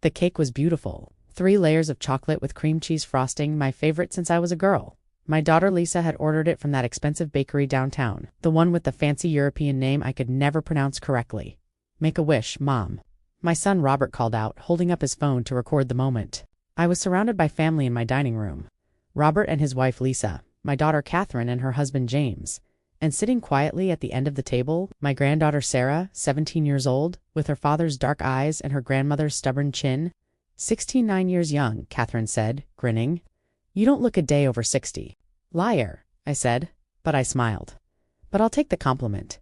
The cake was beautiful. 3 layers of chocolate with cream cheese frosting, my favorite since I was a girl. My daughter Lisa had ordered it from that expensive bakery downtown, the one with the fancy European name I could never pronounce correctly. Make a wish, Mom. My son Robert called out, holding up his phone to record the moment. I was surrounded by family in my dining room. Robert and his wife Lisa, my daughter Catherine and her husband James, and sitting quietly at the end of the table, my granddaughter Sarah, 17 years old, with her father's dark eyes and her grandmother's stubborn chin. 9 years young, Catherine said, grinning. You don't look a day over 60. Liar, I said, but I smiled. But I'll take the compliment.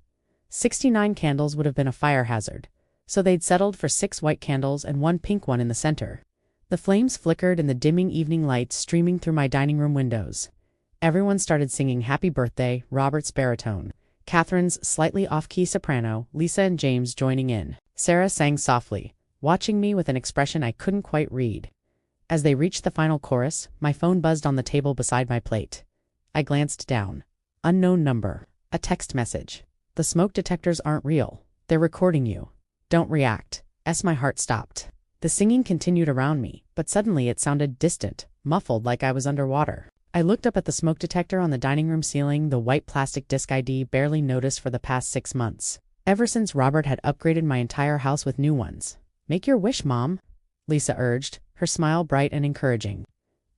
69 candles would have been a fire hazard, so they'd settled for 6 white candles and 1 pink one in the center. The flames flickered in the dimming evening light streaming through my dining room windows. Everyone started singing Happy Birthday, Robert's baritone, Catherine's slightly off-key soprano, Lisa and James joining in. Sarah sang softly, watching me with an expression I couldn't quite read. As they reached the final chorus, my phone buzzed on the table beside my plate. I glanced down. Unknown number. A text message. The smoke detectors aren't real. They're recording you. Don't react. My heart stopped. The singing continued around me, but suddenly it sounded distant, muffled like I was underwater. I looked up at the smoke detector on the dining room ceiling, the white plastic disc ID barely noticed for the past 6 months. Ever since Robert had upgraded my entire house with new ones. Make your wish, Mom, Lisa urged, her smile bright and encouraging.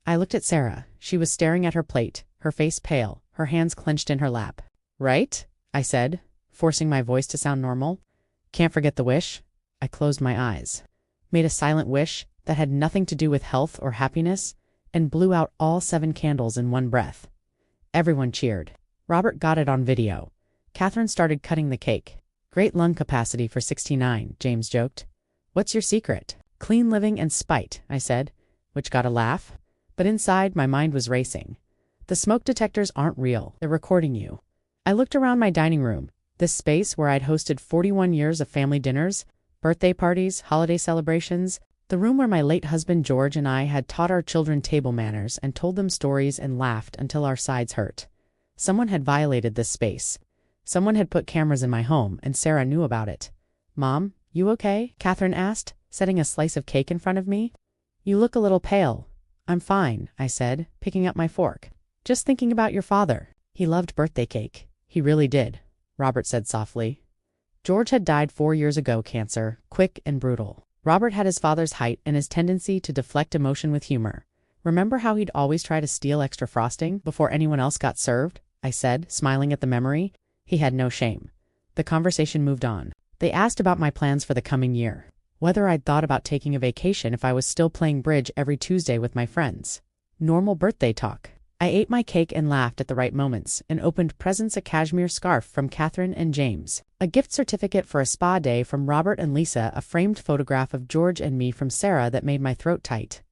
I looked at Sarah. She was staring at her plate, her face pale, her hands clenched in her lap. Right? I said, forcing my voice to sound normal. Can't forget the wish? I closed my eyes, made a silent wish that had nothing to do with health or happiness, and blew out all 7 candles in one breath. Everyone cheered. Robert got it on video. Catherine started cutting the cake. Great lung capacity for 69, James joked. What's your secret? Clean living and spite, I said, which got a laugh. But inside, my mind was racing. The smoke detectors aren't real. They're recording you. I looked around my dining room, this space where I'd hosted 41 years of family dinners, birthday parties, holiday celebrations, the room where my late husband George and I had taught our children table manners and told them stories and laughed until our sides hurt. Someone had violated this space. Someone had put cameras in my home, and Sarah knew about it. Mom, you okay? Catherine asked, setting a slice of cake in front of me. You look a little pale. I'm fine, I said, picking up my fork. Just thinking about your father. He loved birthday cake. He really did, Robert said softly. George had died 4 years ago, cancer, quick and brutal. Robert had his father's height and his tendency to deflect emotion with humor. Remember how he'd always try to steal extra frosting before anyone else got served? I said, smiling at the memory. He had no shame. The conversation moved on. They asked about my plans for the coming year. Whether I'd thought about taking a vacation if I was still playing bridge every Tuesday with my friends. Normal birthday talk. I ate my cake and laughed at the right moments and opened presents, a cashmere scarf from Catherine and James, a gift certificate for a spa day from Robert and Lisa, a framed photograph of George and me from Sarah that made my throat tight.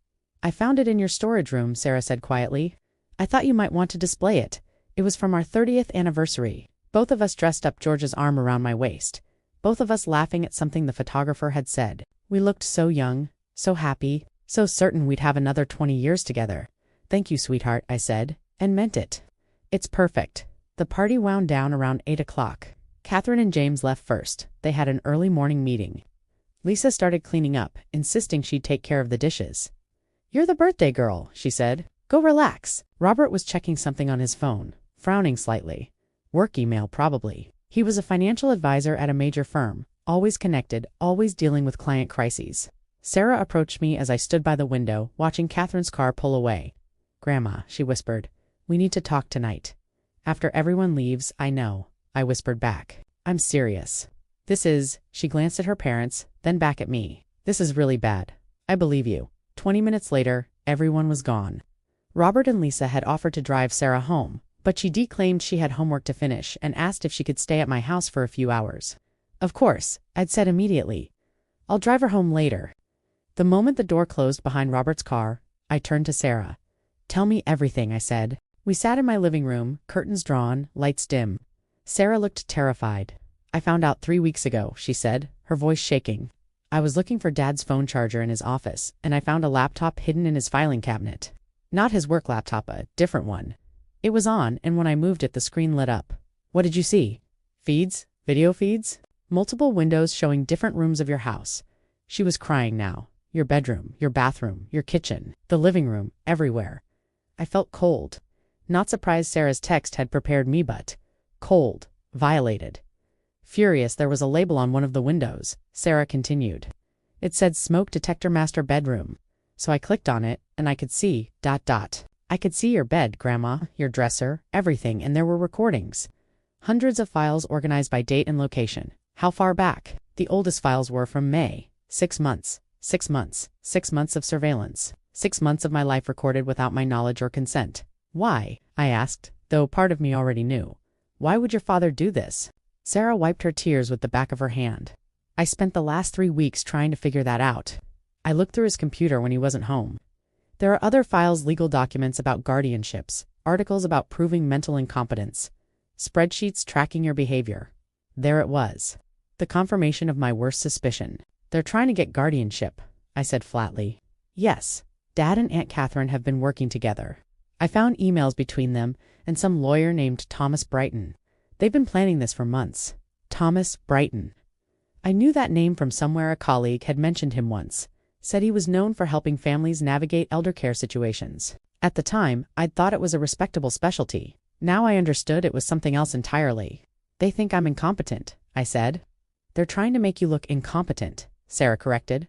I found it in your storage room, Sarah said quietly. I thought you might want to display it. It was from our 30th anniversary. Both of us dressed up, George's arm around my waist. Both of us laughing at something the photographer had said. We looked so young, so happy, so certain we'd have another 20 years together. Thank you, sweetheart, I said, and meant it. It's perfect. The party wound down around 8 o'clock. Catherine and James left first. They had an early morning meeting. Lisa started cleaning up, insisting she'd take care of the dishes. You're the birthday girl, she said. Go relax. Robert was checking something on his phone, frowning slightly. Work email, probably. He was a financial advisor at a major firm, always connected, always dealing with client crises. Sarah approached me as I stood by the window, watching Catherine's car pull away. Grandma, she whispered, we need to talk tonight. After everyone leaves, I know, I whispered back. I'm serious. She glanced at her parents, then back at me. This is really bad. I believe you. 20 minutes later, everyone was gone. Robert and Lisa had offered to drive Sarah home, but she declaimed she had homework to finish and asked if she could stay at my house for a few hours. Of course, I'd said immediately. I'll drive her home later. The moment the door closed behind Robert's car, I turned to Sarah. Tell me everything, I said. We sat in my living room, curtains drawn, lights dim. Sarah looked terrified. I found out 3 weeks ago, she said, her voice shaking. I was looking for Dad's phone charger in his office, and I found a laptop hidden in his filing cabinet. Not his work laptop, a different one. It was on, and when I moved it, the screen lit up. What did you see? Feeds? Video feeds? Multiple windows showing different rooms of your house. She was crying now. Your bedroom, your bathroom, your kitchen, the living room, everywhere. I felt cold. Not surprised Sarah's text had prepared me, but cold, violated. Furious, there was a label on one of the windows. Sarah continued. It said smoke detector master bedroom. So I clicked on it, and I could see, ... I could see your bed, Grandma, your dresser, everything, and there were recordings. Hundreds of files organized by date and location. How far back? The oldest files were from May. 6 months. 6 months. 6 months of surveillance. 6 months of my life recorded without my knowledge or consent. Why? I asked, though part of me already knew. Why would your father do this? Sarah wiped her tears with the back of her hand. I spent the last 3 weeks trying to figure that out. I looked through his computer when he wasn't home. There are other files, legal documents about guardianships, articles about proving mental incompetence, spreadsheets tracking your behavior. There it was. The confirmation of my worst suspicion. They're trying to get guardianship, I said flatly. Yes, Dad and Aunt Catherine have been working together. I found emails between them and some lawyer named Thomas Brighton. They've been planning this for months. Thomas Brighton. I knew that name from somewhere. A colleague had mentioned him once. Said he was known for helping families navigate elder care situations. At the time, I'd thought it was a respectable specialty. Now I understood it was something else entirely. They think I'm incompetent, I said. They're trying to make you look incompetent, Sarah corrected.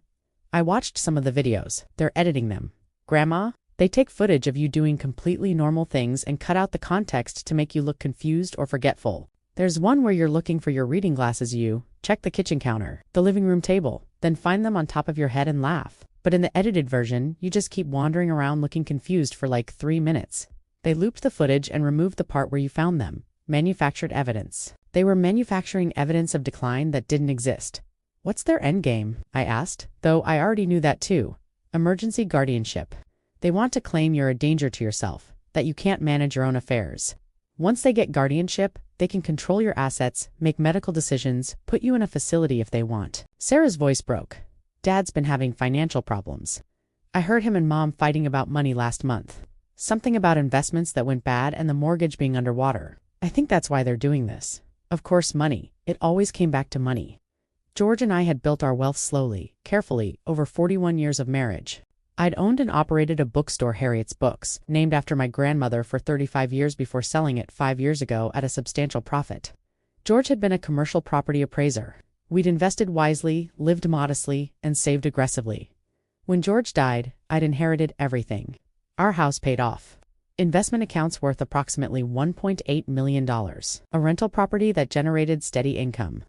I watched some of the videos. They're editing them. Grandma, they take footage of you doing completely normal things and cut out the context to make you look confused or forgetful. There's one where you're looking for your reading glasses. You check the kitchen counter, the living room table, then find them on top of your head and laugh. But in the edited version, you just keep wandering around looking confused for like 3 minutes. They looped the footage and removed the part where you found them. Manufactured evidence. They were manufacturing evidence of decline that didn't exist. What's their endgame? I asked, though I already knew that too. Emergency guardianship. They want to claim you're a danger to yourself, that you can't manage your own affairs. Once they get guardianship, they can control your assets, make medical decisions, put you in a facility if they want. Sarah's voice broke. Dad's been having financial problems. I heard him and Mom fighting about money last month. Something about investments that went bad and the mortgage being underwater. I think that's why they're doing this. Of course, money. It always came back to money. George and I had built our wealth slowly, carefully, over 41 years of marriage. I'd owned and operated a bookstore, Harriet's Books, named after my grandmother, for 35 years before selling it 5 years ago at a substantial profit. George had been a commercial property appraiser. We'd invested wisely, lived modestly, and saved aggressively. When George died, I'd inherited everything. Our house paid off. Investment accounts worth approximately $1.8 million. A rental property that generated steady income.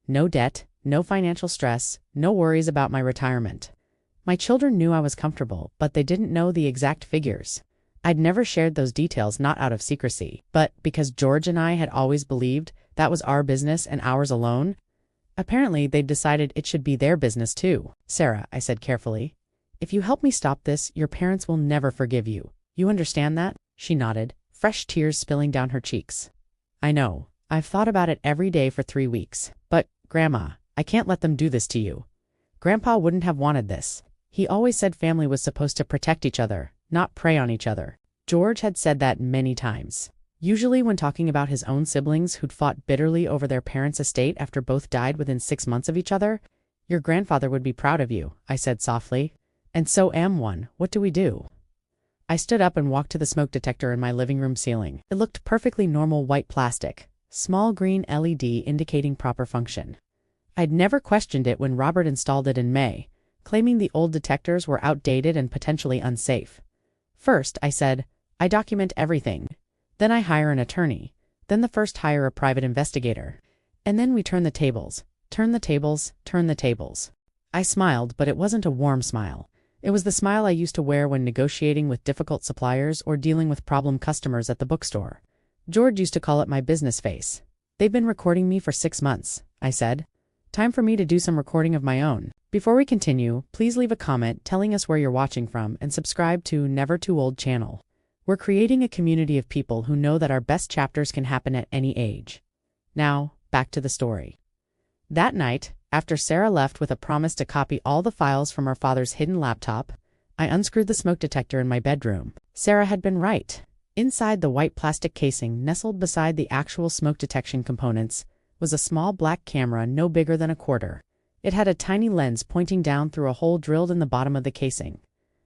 No debt, no financial stress, no worries about my retirement. My children knew I was comfortable, but they didn't know the exact figures. I'd never shared those details, not out of secrecy, but because George and I had always believed that was our business and ours alone. Apparently, they'd decided it should be their business too. Sarah, I said carefully, if you help me stop this, your parents will never forgive you. You understand that? She nodded, fresh tears spilling down her cheeks. I know. I've thought about it every day for 3 weeks. But, Grandma, I can't let them do this to you. Grandpa wouldn't have wanted this. He always said family was supposed to protect each other, not prey on each other. George had said that many times. Usually when talking about his own siblings who'd fought bitterly over their parents' estate after both died within 6 months of each other. Your grandfather would be proud of you, I said softly. And so am one. What do we do? I stood up and walked to the smoke detector in my living room ceiling. It looked perfectly normal white plastic. Small green LED indicating proper function. I'd never questioned it when Robert installed it in May, claiming the old detectors were outdated and potentially unsafe. First, I said, I document everything. Then I hire an attorney. Then the first hire a private investigator. And then we turn the tables. Turn the tables, turn the tables. I smiled, but it wasn't a warm smile. It was the smile I used to wear when negotiating with difficult suppliers or dealing with problem customers at the bookstore. George used to call it my business face. They've been recording me for 6 months, I said. Time for me to do some recording of my own. Before we continue, please leave a comment telling us where you're watching from and subscribe to Never Too Old channel. We're creating a community of people who know that our best chapters can happen at any age. Now, back to the story. That night, after Sarah left with a promise to copy all the files from our father's hidden laptop, I unscrewed the smoke detector in my bedroom. Sarah had been right. Inside the white plastic casing, nestled beside the actual smoke detection components, was a small black camera no bigger than a quarter. It had a tiny lens pointing down through a hole drilled in the bottom of the casing.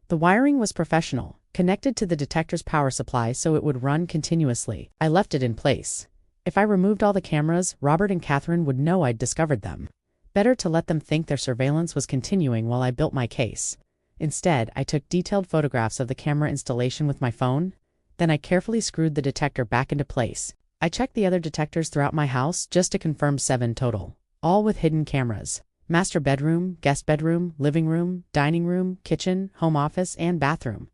The wiring was professional, connected to the detector's power supply so it would run continuously. I left it in place. If I removed all the cameras, Robert and Catherine would know I'd discovered them. Better to let them think their surveillance was continuing while I built my case. Instead, I took detailed photographs of the camera installation with my phone. Then I carefully screwed the detector back into place. I checked the other detectors throughout my house just to confirm 7 total, all with hidden cameras. Master bedroom, guest bedroom, living room, dining room, kitchen, home office, and bathroom.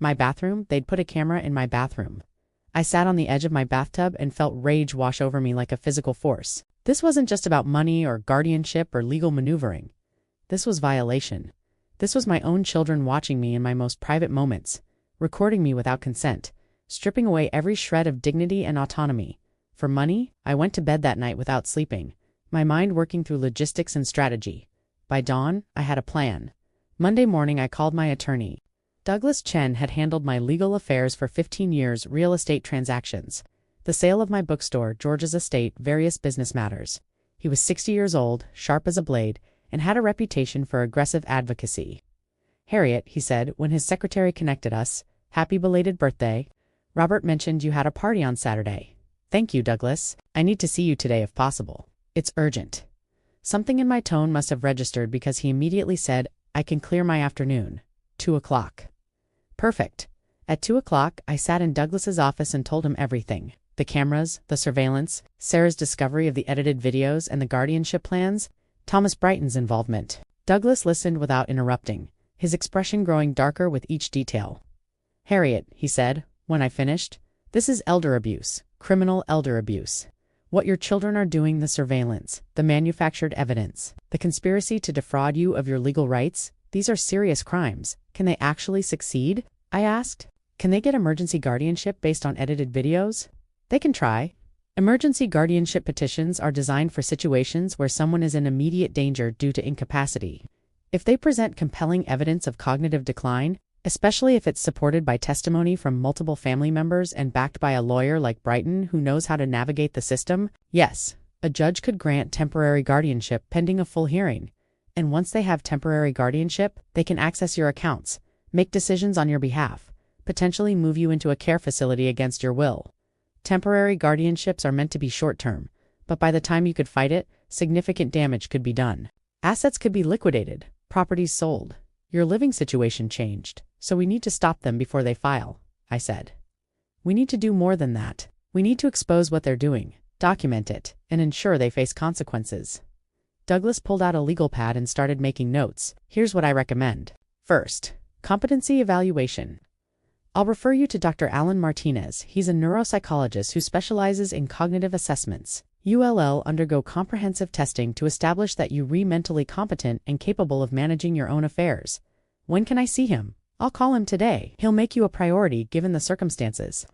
My bathroom, they'd put a camera in my bathroom. I sat on the edge of my bathtub and felt rage wash over me like a physical force. This wasn't just about money or guardianship or legal maneuvering. This was violation. This was my own children watching me in my most private moments, recording me without consent, stripping away every shred of dignity and autonomy. For money, I went to bed that night without sleeping, my mind working through logistics and strategy. By dawn, I had a plan. Monday morning, I called my attorney. Douglas Chen had handled my legal affairs for 15 years, real estate transactions, the sale of my bookstore, George's estate, various business matters. He was 60 years old, sharp as a blade, and had a reputation for aggressive advocacy. "Harriet," he said, when his secretary connected us, "happy belated birthday. Robert mentioned you had a party on Saturday." "Thank you, Douglas. I need to see you today if possible. It's urgent." Something in my tone must have registered because he immediately said, "I can clear my afternoon. 2 o'clock. Perfect. At 2 o'clock, I sat in Douglas's office and told him everything. The cameras, the surveillance, Sarah's discovery of the edited videos and the guardianship plans, Thomas Brighton's involvement. Douglas listened without interrupting, his expression growing darker with each detail. "Harriet," he said, when I finished, "this is elder abuse, criminal elder abuse. What your children are doing, the surveillance, the manufactured evidence, the conspiracy to defraud you of your legal rights, these are serious crimes. Can they actually succeed?" I asked. "Can they get emergency guardianship based on edited videos?" "They can try. Emergency guardianship petitions are designed for situations where someone is in immediate danger due to incapacity. If they present compelling evidence of cognitive decline, especially if it's supported by testimony from multiple family members and backed by a lawyer like Brighton who knows how to navigate the system, yes, a judge could grant temporary guardianship pending a full hearing. And once they have temporary guardianship, they can access your accounts, make decisions on your behalf, potentially move you into a care facility against your will. Temporary guardianships are meant to be short-term, but by the time you could fight it, significant damage could be done. Assets could be liquidated, properties sold. Your living situation changed, so we need to stop them before they file," I said. "We need to do more than that. We need to expose what they're doing, document it, and ensure they face consequences." Douglas pulled out a legal pad and started making notes. "Here's what I recommend. First, competency evaluation. I'll refer you to Dr. Alan Martinez. He's a neuropsychologist who specializes in cognitive assessments. ULL undergo comprehensive testing to establish that you're mentally competent and capable of managing your own affairs. When can I see him? I'll call him today. He'll make you a priority given the circumstances."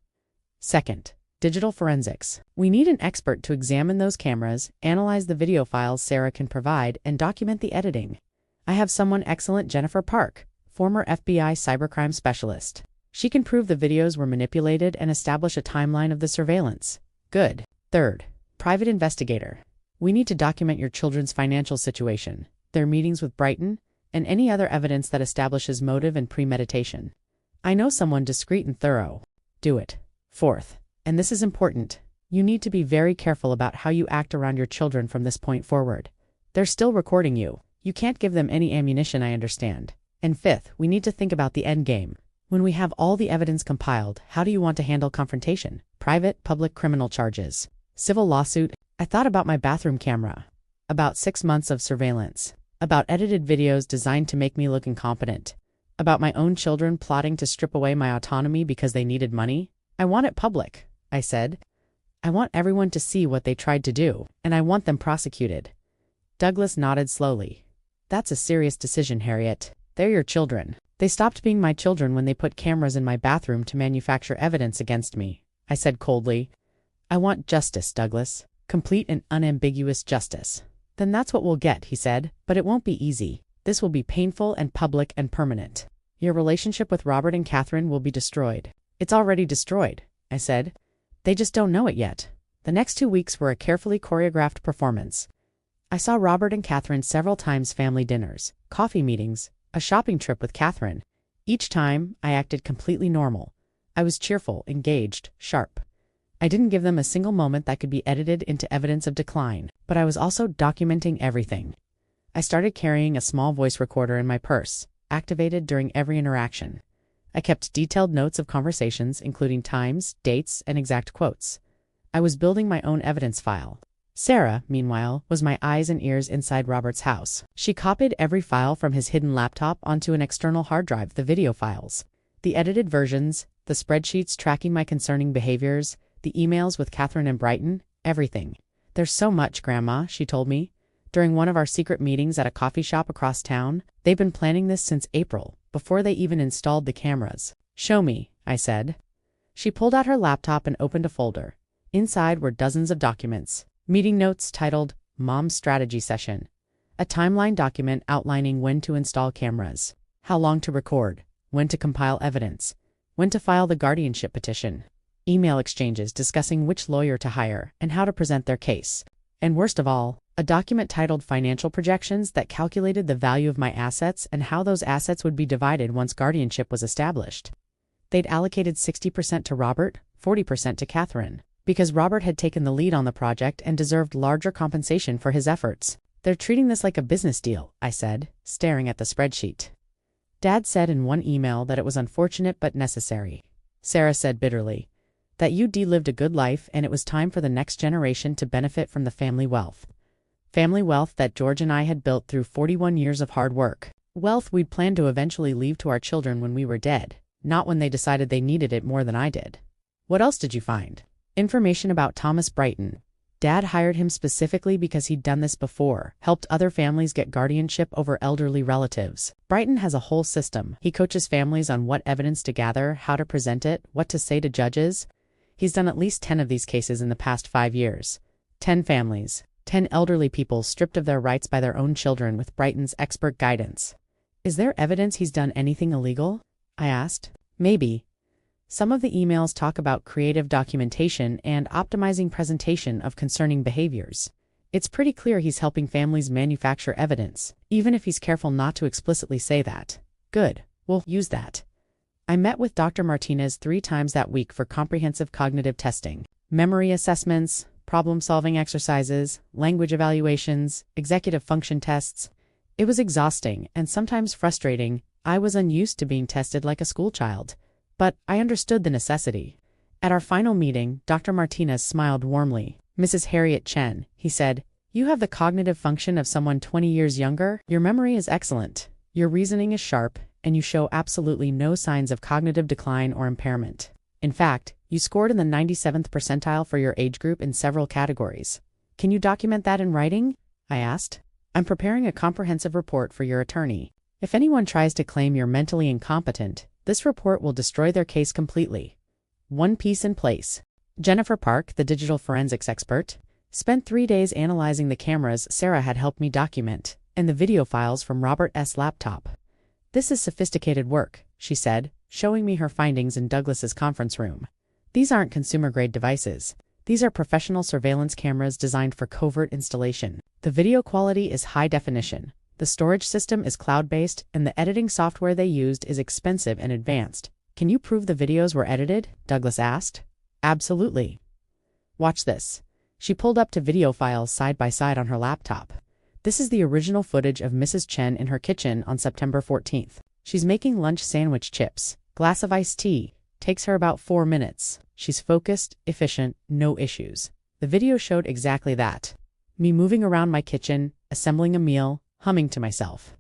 Second, digital forensics. We need an expert to examine those cameras, analyze the video files Sarah can provide, and document the editing. I have someone excellent, Jennifer Park, former FBI cybercrime specialist. She can prove the videos were manipulated and establish a timeline of the surveillance. Good. Third, private investigator. We need to document your children's financial situation, their meetings with Brighton, and any other evidence that establishes motive and premeditation. I know someone discreet and thorough. Do it. Fourth, and this is important, you need to be very careful about how you act around your children from this point forward. They're still recording you. You can't give them any ammunition, I understand. And fifth, we need to think about the end game. When we have all the evidence compiled, how do you want to handle confrontation? Private, public, criminal charges. Civil lawsuit. I thought about my bathroom camera. About 6 months of surveillance. About edited videos designed to make me look incompetent. About my own children plotting to strip away my autonomy because they needed money. I want it public, I said. I want everyone to see what they tried to do, and I want them prosecuted. Douglas nodded slowly. That's a serious decision, Harriet. They're your children. They stopped being my children when they put cameras in my bathroom to manufacture evidence against me, I said coldly. I want justice, Douglas. Complete and unambiguous justice. Then that's what we'll get, he said, but it won't be easy. This will be painful and public and permanent. Your relationship with Robert and Catherine will be destroyed. It's already destroyed, I said. They just don't know it yet. The next 2 weeks were a carefully choreographed performance. I saw Robert and Catherine several times: family dinners, coffee meetings, a shopping trip with Catherine. Each time, I acted completely normal. I was cheerful, engaged, sharp. I didn't give them a single moment that could be edited into evidence of decline, but I was also documenting everything. I started carrying a small voice recorder in my purse, activated during every interaction. I kept detailed notes of conversations, including times, dates, and exact quotes. I was building my own evidence file. Sarah, meanwhile, was my eyes and ears inside Robert's house. She copied every file from his hidden laptop onto an external hard drive: the video files, the edited versions, the spreadsheets tracking my concerning behaviors, the emails with Catherine and Brighton, everything. "There's so much, Grandma," she told me. During one of our secret meetings at a coffee shop across town, "They've been planning this since April, before they even installed the cameras." "Show me," I said. She pulled out her laptop and opened a folder. Inside were dozens of documents. Meeting notes titled Mom's Strategy Session, a timeline document outlining when to install cameras, how long to record, when to compile evidence, when to file the guardianship petition, email exchanges discussing which lawyer to hire and how to present their case, and worst of all, a document titled Financial Projections that calculated the value of my assets and how those assets would be divided once guardianship was established. They'd allocated 60% to Robert, 40% to Catherine, because Robert had taken the lead on the project and deserved larger compensation for his efforts. "They're treating this like a business deal," I said, staring at the spreadsheet. "Dad said in one email that it was unfortunate but necessary," Sarah said bitterly, "that you'd lived a good life and it was time for the next generation to benefit from the family wealth. Family wealth that George and I had built through 41 years of hard work. Wealth we'd planned to eventually leave to our children when we were dead, not when they decided they needed it more than I did." "What else did you find?" "Information about Thomas Brighton. Dad hired him specifically because he'd done this before, helped other families get guardianship over elderly relatives. Brighton has a whole system. He coaches families on what evidence to gather, how to present it, what to say to judges. He's done at least 10 of these cases in the past 5 years. 10 families, 10 elderly people stripped of their rights by their own children with Brighton's expert guidance." "Is there evidence he's done anything illegal?" I asked. "Maybe. Some of the emails talk about creative documentation and optimizing presentation of concerning behaviors. It's pretty clear he's helping families manufacture evidence, even if he's careful not to explicitly say that." "Good, we'll use that." I met with Dr. Martinez 3 times that week for comprehensive cognitive testing, memory assessments, problem-solving exercises, language evaluations, executive function tests. It was exhausting and sometimes frustrating. I was unused to being tested like a schoolchild, but I understood the necessity. At our final meeting, Dr. Martinez smiled warmly. "Mrs. Harriet Chen," he said, "you have the cognitive function of someone 20 years younger. Your memory is excellent. Your reasoning is sharp, and you show absolutely no signs of cognitive decline or impairment. In fact, you scored in the 97th percentile for your age group in several categories. Can you document that in writing?" I asked. "I'm preparing a comprehensive report for your attorney. If anyone tries to claim you're mentally incompetent, this report will destroy their case completely." One piece in place. Jennifer Park, the digital forensics expert, spent 3 days analyzing the cameras Sarah had helped me document, and the video files from Robert S. laptop. "This is sophisticated work," she said, showing me her findings in Douglas's conference room. "These aren't consumer-grade devices. These are professional surveillance cameras designed for covert installation. The video quality is high definition. The storage system is cloud-based, and the editing software they used is expensive and advanced." "Can you prove the videos were edited?" Douglas asked. "Absolutely. Watch this." She pulled up 2 video files side by side on her laptop. This is the original footage of Mrs. Chen in her kitchen on September 14th. She's making lunch sandwich chips, glass of iced tea. Takes her about 4 minutes. She's focused, efficient, no issues. The video showed exactly that. Me moving around my kitchen, assembling a meal, humming to myself.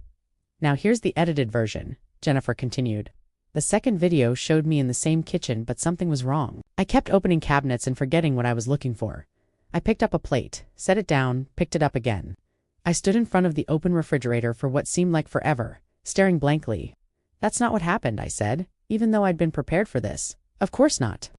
"Now here's the edited version," Jennifer continued. "The second video showed me in the same kitchen, but something was wrong. I kept opening cabinets and forgetting what I was looking for. I picked up a plate, set it down, picked it up again. I stood in front of the open refrigerator for what seemed like forever, staring blankly. That's not what happened," I said, even though I'd been prepared for this. "Of course not."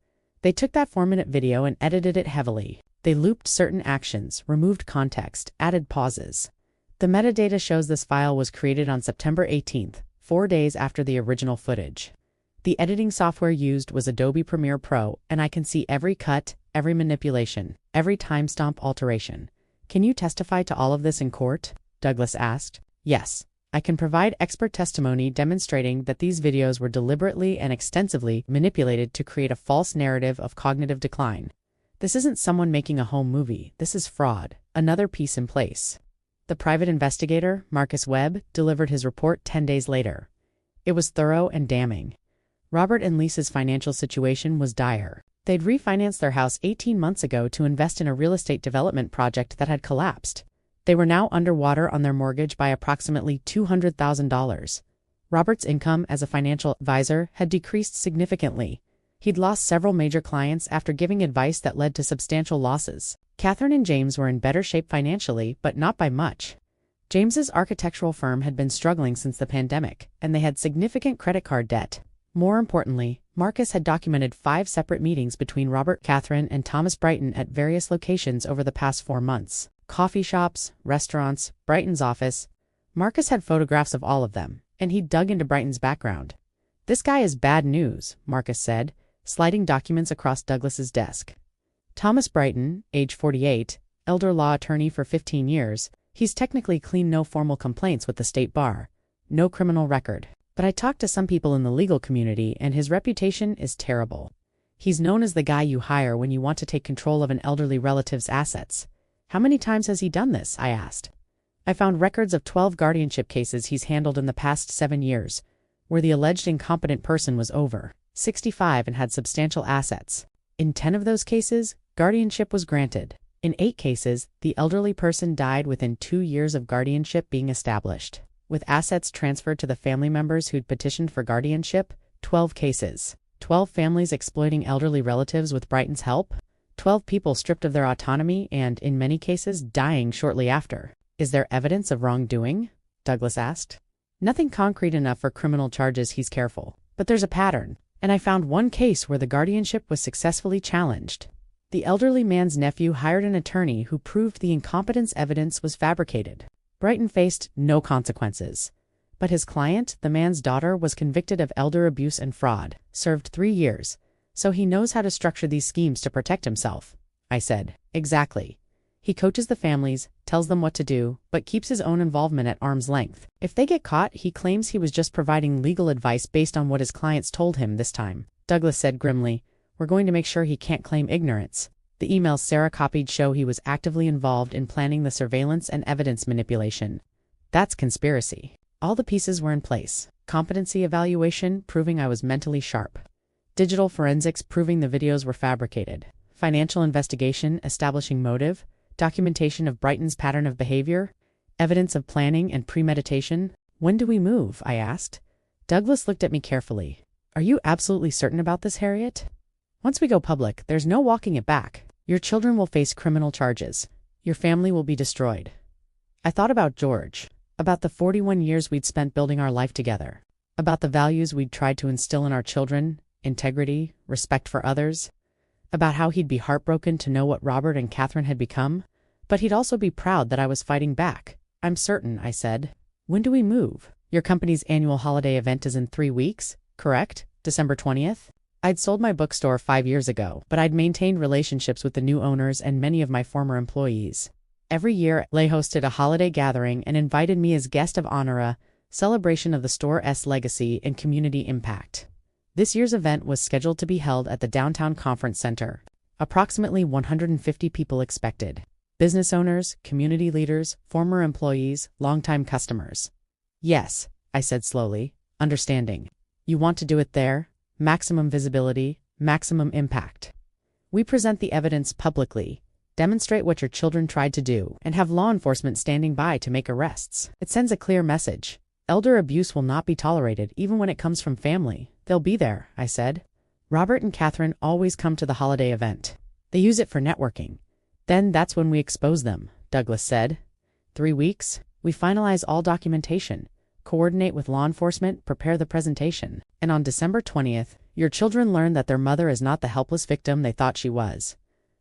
They took that 4-minute video and edited it heavily. They looped certain actions, removed context, added pauses. The metadata shows this file was created on September 18th, 4 days after the original footage. The editing software used was Adobe Premiere Pro, and I can see every cut, every manipulation, every timestamp alteration. Can you testify to all of this in court? Douglas asked. Yes. I can provide expert testimony demonstrating that these videos were deliberately and extensively manipulated to create a false narrative of cognitive decline. This isn't someone making a home movie. This is fraud. Another piece in place. The private investigator, Marcus Webb, delivered his report 10 days later. It was thorough and damning. Robert and Lisa's financial situation was dire. They'd refinanced their house 18 months ago to invest in a real estate development project that had collapsed. They were now underwater on their mortgage by approximately $200,000. Robert's income as a financial advisor had decreased significantly. He'd lost several major clients after giving advice that led to substantial losses. Catherine and James were in better shape financially, but not by much. James's architectural firm had been struggling since the pandemic, and they had significant credit card debt. More importantly, Marcus had documented 5 separate meetings between Robert, Catherine, and Thomas Brighton at various locations over the past 4 months. Coffee shops, restaurants, Brighton's office. Marcus had photographs of all of them, and he dug into Brighton's background. This guy is bad news, Marcus said, sliding documents across Douglas's desk. Thomas Brighton, age 48, elder law attorney for 15 years, he's technically clean, no formal complaints with the state bar, no criminal record. But I talked to some people in the legal community and his reputation is terrible. He's known as the guy you hire when you want to take control of an elderly relative's assets. How many times has he done this? I asked. I found records of 12 guardianship cases he's handled in the past 7 years, where the alleged incompetent person was over 65 and had substantial assets. In 10 of those cases, guardianship was granted. In 8 cases, the elderly person died within 2 years of guardianship being established, with assets transferred to the family members who'd petitioned for guardianship. 12 cases. 12 families exploiting elderly relatives with Brighton's help. 12 people stripped of their autonomy and, in many cases, dying shortly after. Is there evidence of wrongdoing? Douglas asked. Nothing concrete enough for criminal charges, he's careful. But there's a pattern, and I found one case where the guardianship was successfully challenged. The elderly man's nephew hired an attorney who proved the incompetence evidence was fabricated. Brighton faced no consequences. But his client, the man's daughter, was convicted of elder abuse and fraud, served 3 years. So he knows how to structure these schemes to protect himself. I said. Exactly. He coaches the families, tells them what to do, but keeps his own involvement at arm's length. If they get caught, he claims he was just providing legal advice based on what his clients told him this time. Douglas said grimly, we're going to make sure he can't claim ignorance. The emails Sarah copied show he was actively involved in planning the surveillance and evidence manipulation. That's conspiracy. All the pieces were in place. Competency evaluation proving I was mentally sharp. Digital forensics proving the videos were fabricated. Financial investigation establishing motive. Documentation of Brighton's pattern of behavior. Evidence of planning and premeditation. When do we move? I asked. Douglas looked at me carefully. Are you absolutely certain about this, Harriet? Once we go public, there's no walking it back. Your children will face criminal charges. Your family will be destroyed. I thought about George. About the 41 years we'd spent building our life together. About the values we'd tried to instill in our children. Integrity, respect for others, about how he'd be heartbroken to know what Robert and Catherine had become, but he'd also be proud that I was fighting back. I'm certain, I said. When do we move? Your company's annual holiday event is in 3 weeks, correct? December 20th? I'd sold my bookstore 5 years ago, but I'd maintained relationships with the new owners and many of my former employees. Every year, they hosted a holiday gathering and invited me as guest of honor, a celebration of the store's legacy and community impact. This year's event was scheduled to be held at the downtown conference center. Approximately 150 people expected. Business owners, community leaders, former employees, longtime customers. Yes, I said slowly, understanding. You want to do it there? Maximum visibility, maximum impact. We present the evidence publicly, demonstrate what your children tried to do, and have law enforcement standing by to make arrests. It sends a clear message. Elder abuse will not be tolerated even when it comes from family. They'll be there, I said. Robert and Catherine always come to the holiday event. They use it for networking. Then that's when we expose them, Douglas said. 3 weeks, we finalize all documentation, coordinate with law enforcement, prepare the presentation. And on December 20th, your children learn that their mother is not the helpless victim they thought she was.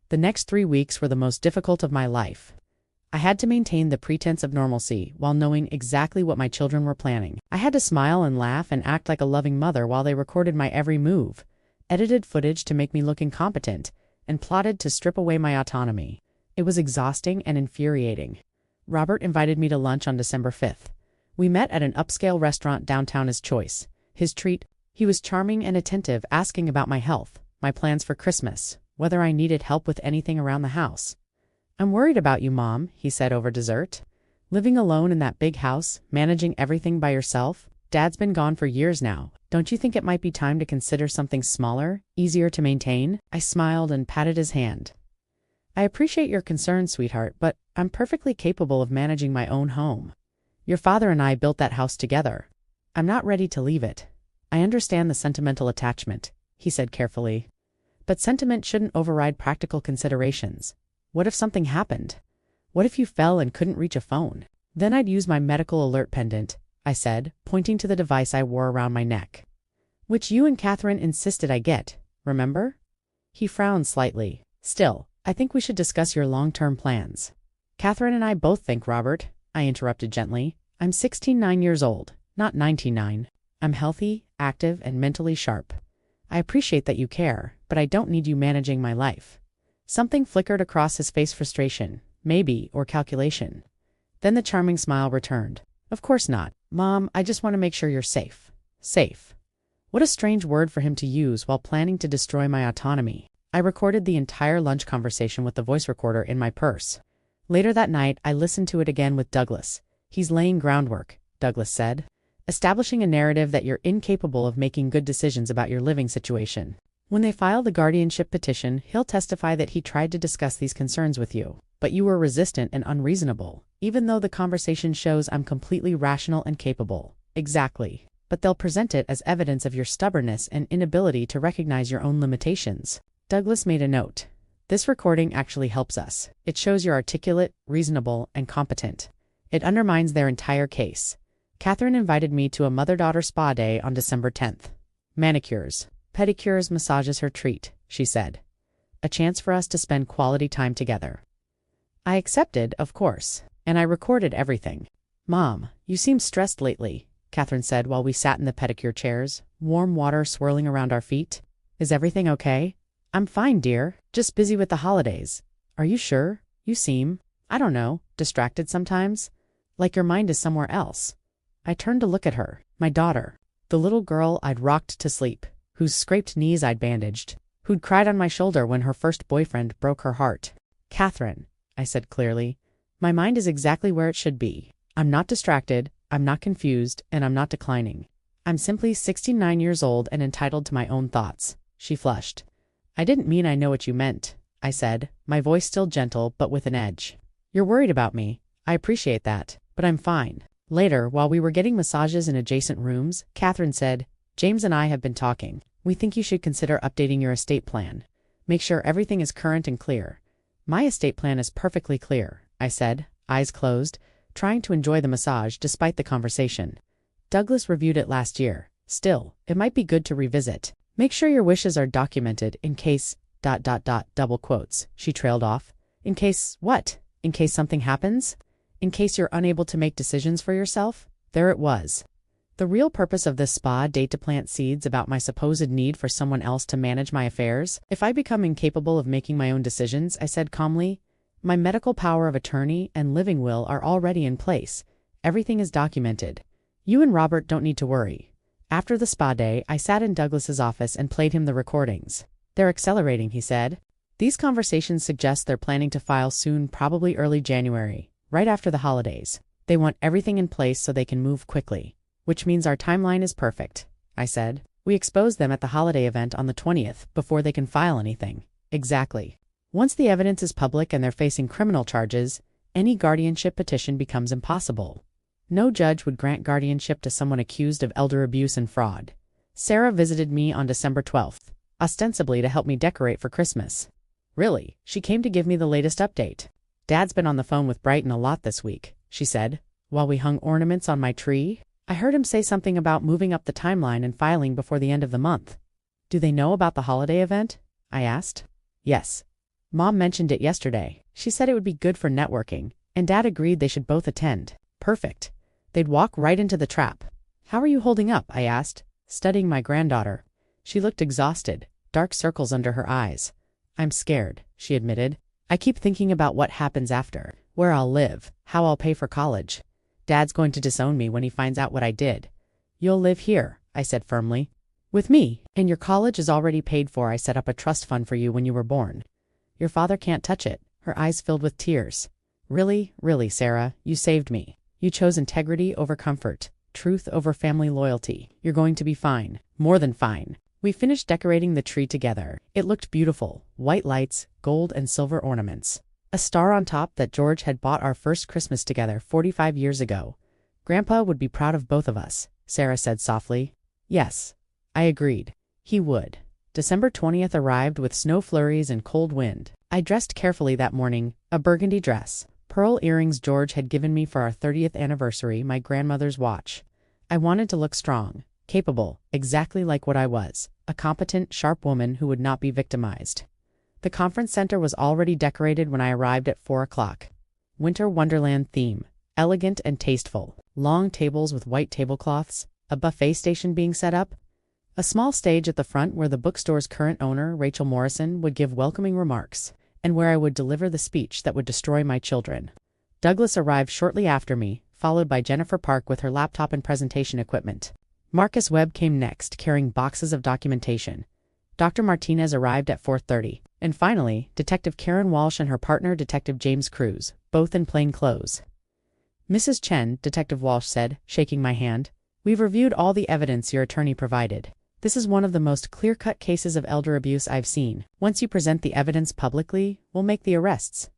The next 3 weeks were the most difficult of my life. I had to maintain the pretense of normalcy while knowing exactly what my children were planning. I had to smile and laugh and act like a loving mother while they recorded my every move, edited footage to make me look incompetent, and plotted to strip away my autonomy. It was exhausting and infuriating. Robert invited me to lunch on December 5th. We met at an upscale restaurant downtown as choice. His treat, he was charming and attentive, asking about my health, my plans for Christmas, whether I needed help with anything around the house. "I'm worried about you, Mom," he said over dessert. "Living alone in that big house, managing everything by yourself. Dad's been gone for years now. Don't you think it might be time to consider something smaller, easier to maintain?" I smiled and patted his hand. "I appreciate your concern, sweetheart, but I'm perfectly capable of managing my own home. Your father and I built that house together. I'm not ready to leave it. I understand the sentimental attachment," he said carefully. "But sentiment shouldn't override practical considerations. What if something happened? What if you fell and couldn't reach a phone? Then I'd use my medical alert pendant," I said, pointing to the device I wore around my neck. "Which you and Catherine insisted I get, remember?" He frowned slightly. "Still, I think we should discuss your long-term plans." "Catherine and I both think, Robert," I interrupted gently. "I'm 69 years old, not 99. I'm healthy, active, and mentally sharp. I appreciate that you care, but I don't need you managing my life." Something flickered across his face: frustration, maybe, or calculation. Then the charming smile returned. "Of course not, Mom. I just want to make sure you're safe." Safe. What a strange word for him to use while planning to destroy my autonomy. I recorded the entire lunch conversation with the voice recorder in my purse. Later that night, I listened to it again with Douglas. "He's laying groundwork," Douglas said. "Establishing a narrative that you're incapable of making good decisions about your living situation. When they file the guardianship petition, he'll testify that he tried to discuss these concerns with you, but you were resistant and unreasonable, even though the conversation shows I'm completely rational and capable." Exactly. But they'll present it as evidence of your stubbornness and inability to recognize your own limitations. Douglas made a note. "This recording actually helps us. It shows you're articulate, reasonable, and competent. It undermines their entire case." Catherine invited me to a mother-daughter spa day on December 10th. "Manicures, pedicures, massages her treat," she said. "A chance for us to spend quality time together." I accepted, of course, and I recorded everything. "Mom, you seem stressed lately," Catherine said while we sat in the pedicure chairs, warm water swirling around our feet. "Is everything okay?" "I'm fine, dear. Just busy with the holidays." "Are you sure? You seem, I don't know, distracted sometimes. Like your mind is somewhere else." I turned to look at her, my daughter, the little girl I'd rocked to sleep, whose scraped knees I'd bandaged, who'd cried on my shoulder when her first boyfriend broke her heart. "Catherine," I said clearly, "my mind is exactly where it should be. I'm not distracted, I'm not confused, and I'm not declining. I'm simply 69 years old and entitled to my own thoughts." She flushed. "I didn't mean I know what you meant," I said, my voice still gentle but with an edge. "You're worried about me. I appreciate that, but I'm fine." Later, while we were getting massages in adjacent rooms, Catherine said, "James and I have been talking. We think you should consider updating your estate plan. Make sure everything is current and clear." "My estate plan is perfectly clear," I said, eyes closed, trying to enjoy the massage despite the conversation. "Douglas reviewed it last year. Still, it might be good to revisit. Make sure your wishes are documented in case ... double quotes," she trailed off. "In case what? In case something happens? In case you're unable to make decisions for yourself?" There it was. The real purpose of this spa date: to plant seeds about my supposed need for someone else to manage my affairs. "If I become incapable of making my own decisions," I said calmly, "my medical power of attorney and living will are already in place. Everything is documented. You and Robert don't need to worry." After the spa day, I sat in Douglas's office and played him the recordings. "They're accelerating," he said. "These conversations suggest they're planning to file soon, probably early January, right after the holidays. They want everything in place so they can move quickly. Which means our timeline is perfect," I said. "We expose them at the holiday event on the 20th before they can file anything." "Exactly. Once the evidence is public and they're facing criminal charges, any guardianship petition becomes impossible. No judge would grant guardianship to someone accused of elder abuse and fraud." Sarah visited me on December 12th, ostensibly to help me decorate for Christmas. "Really, she came to give me the latest update. Dad's been on the phone with Brighton a lot this week," she said, while we hung ornaments on my tree. "I heard him say something about moving up the timeline and filing before the end of the month." "Do they know about the holiday event?" I asked. "Yes. Mom mentioned it yesterday. She said it would be good for networking, and Dad agreed they should both attend." "Perfect. They'd walk right into the trap." "How are you holding up?" I asked, studying my granddaughter. She looked exhausted, dark circles under her eyes. "I'm scared," she admitted. I keep thinking about what happens after, where I'll live, how I'll pay for college. Dad's going to disown me when he finds out what I did. You'll live here, I said firmly. With me, and your college is already paid for. I set up a trust fund for you when you were born. Your father can't touch it. Her eyes filled with tears. Really, really, Sarah, you saved me. You chose integrity over comfort, truth over family loyalty. You're going to be fine, more than fine. We finished decorating the tree together. It looked beautiful, white lights, gold and silver ornaments. A star on top that George had bought our first Christmas together 45 years ago. Grandpa would be proud of both of us, Sarah said softly. Yes, I agreed. He would. December 20th arrived with snow flurries and cold wind. I dressed carefully that morning, a burgundy dress, pearl earrings George had given me for our 30th anniversary, my grandmother's watch. I wanted to look strong, capable, exactly like what I was, a competent, sharp woman who would not be victimized. The conference center was already decorated when I arrived at 4 o'clock. Winter Wonderland theme, elegant and tasteful, long tables with white tablecloths, a buffet station being set up, a small stage at the front where the bookstore's current owner, Rachel Morrison, would give welcoming remarks, and where I would deliver the speech that would destroy my children. Douglas arrived shortly after me, followed by Jennifer Park with her laptop and presentation equipment. Marcus Webb came next, carrying boxes of documentation. Dr. Martinez arrived at 4:30. And finally, Detective Karen Walsh and her partner, Detective James Cruz, both in plain clothes. Mrs. Chen, Detective Walsh said, shaking my hand, we've reviewed all the evidence your attorney provided. This is one of the most clear-cut cases of elder abuse I've seen. Once you present the evidence publicly, we'll make the arrests.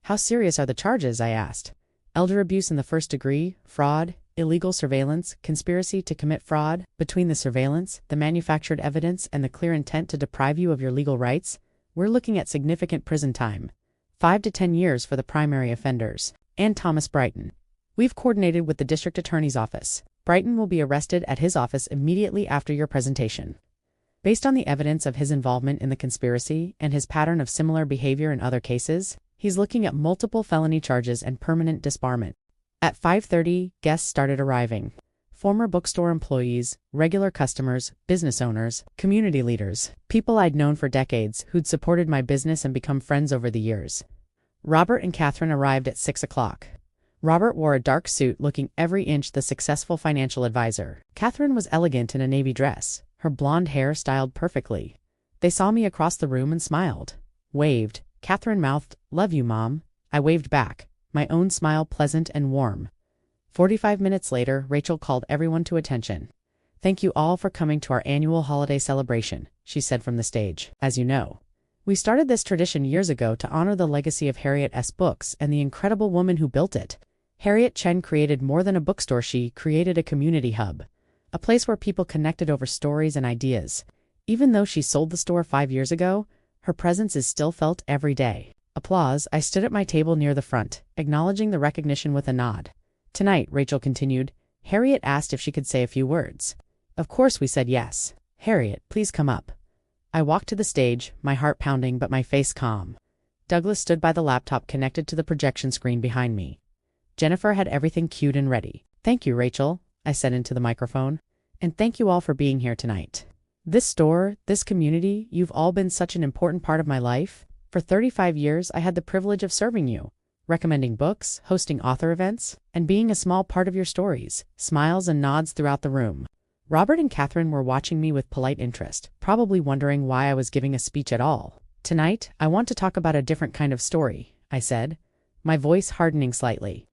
How serious are the charges? I asked. Elder abuse in the first degree, fraud, illegal surveillance, conspiracy to commit fraud. Between the surveillance, the manufactured evidence, and the clear intent to deprive you of your legal rights, we're looking at significant prison time. 5 to 10 years for the primary offenders. And Thomas Brighton. We've coordinated with the district attorney's office. Brighton will be arrested at his office immediately after your presentation. Based on the evidence of his involvement in the conspiracy and his pattern of similar behavior in other cases, he's looking at multiple felony charges and permanent disbarment. At 5:30, guests started arriving. Former bookstore employees, regular customers, business owners, community leaders, people I'd known for decades who'd supported my business and become friends over the years. Robert and Catherine arrived at 6 o'clock. Robert wore a dark suit, looking every inch the successful financial advisor. Catherine was elegant in a navy dress, her blonde hair styled perfectly. They saw me across the room and smiled. Waved. Catherine mouthed, "Love you, Mom." I waved back, my own smile pleasant and warm. 45 minutes later, Rachel called everyone to attention. "Thank you all for coming to our annual holiday celebration," she said from the stage. "As you know, we started this tradition years ago to honor the legacy of Harriet S. Books and the incredible woman who built it. Harriet Chen created more than a bookstore. She created a community hub, a place where people connected over stories and ideas. Even though she sold the store 5 years ago, her presence is still felt every day." Applause. I stood at my table near the front, acknowledging the recognition with a nod. "Tonight," Rachel continued, "Harriet asked if she could say a few words. Of course we said yes. Harriet, please come up." I walked to the stage, my heart pounding but my face calm. Douglas stood by the laptop connected to the projection screen behind me. Jennifer had everything cued and ready. "Thank you, Rachel," I said into the microphone. "And thank you all for being here tonight. This store, this community, you've all been such an important part of my life. For 35 years, I had the privilege of serving you, recommending books, hosting author events, and being a small part of your stories." Smiles and nods throughout the room. Robert and Catherine were watching me with polite interest, probably wondering why I was giving a speech at all. "Tonight, I want to talk about a different kind of story," I said, my voice hardening slightly.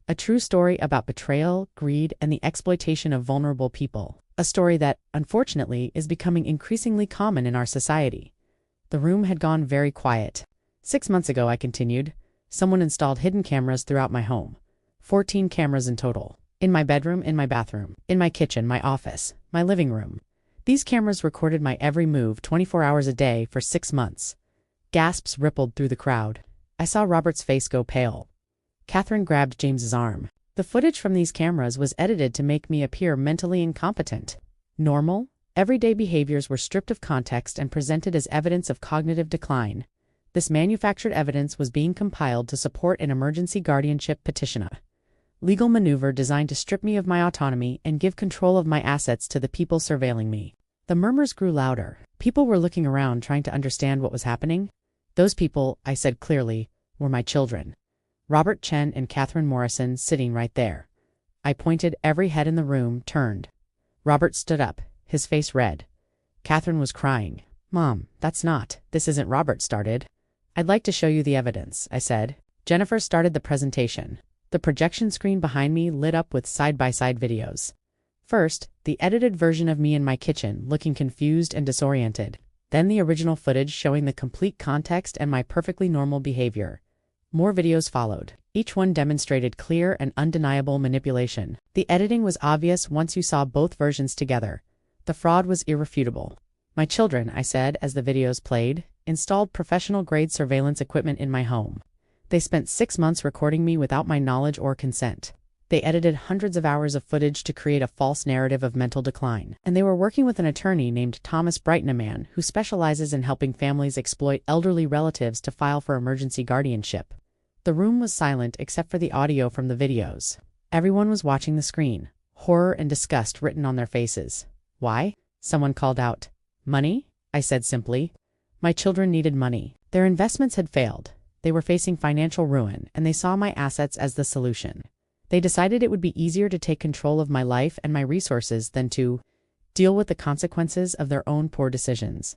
"A true story about betrayal, greed, and the exploitation of vulnerable people. A story that, unfortunately, is becoming increasingly common in our society." The room had gone very quiet. 6 months ago, I continued, someone installed hidden cameras throughout my home. 14 cameras in total. In my bedroom, in my bathroom, in my kitchen, my office, my living room. These cameras recorded my every move 24 hours a day for 6 months. Gasps rippled through the crowd. I saw Robert's face go pale. Catherine grabbed James's arm. The footage from these cameras was edited to make me appear mentally incompetent. Normal, everyday behaviors were stripped of context and presented as evidence of cognitive decline. This manufactured evidence was being compiled to support an emergency guardianship petition, a legal maneuver designed to strip me of my autonomy and give control of my assets to the people surveilling me. The murmurs grew louder. People were looking around, trying to understand what was happening. Those people, I said clearly, were my children. Robert Chen and Catherine Morrison sitting right there. I pointed. Every head in the room turned. Robert stood up, his face red. Catherine was crying. Mom, this isn't. Robert started. I'd like to show you the evidence, I said. Jennifer started the presentation. The projection screen behind me lit up with side-by-side videos. First, the edited version of me in my kitchen, looking confused and disoriented. Then the original footage showing the complete context and my perfectly normal behavior. More videos followed. Each one demonstrated clear and undeniable manipulation. The editing was obvious once you saw both versions together. The fraud was irrefutable. My children, I said as the videos played, installed professional-grade surveillance equipment in my home. They spent 6 months recording me without my knowledge or consent. They edited hundreds of hours of footage to create a false narrative of mental decline. And they were working with an attorney named Thomas Brighton, a man who specializes in helping families exploit elderly relatives to file for emergency guardianship. The room was silent except for the audio from the videos. Everyone was watching the screen, horror and disgust written on their faces. Why? Someone called out. Money? I said simply. My children needed money. Their investments had failed. They were facing financial ruin, and they saw my assets as the solution. They decided it would be easier to take control of my life and my resources than to deal with the consequences of their own poor decisions.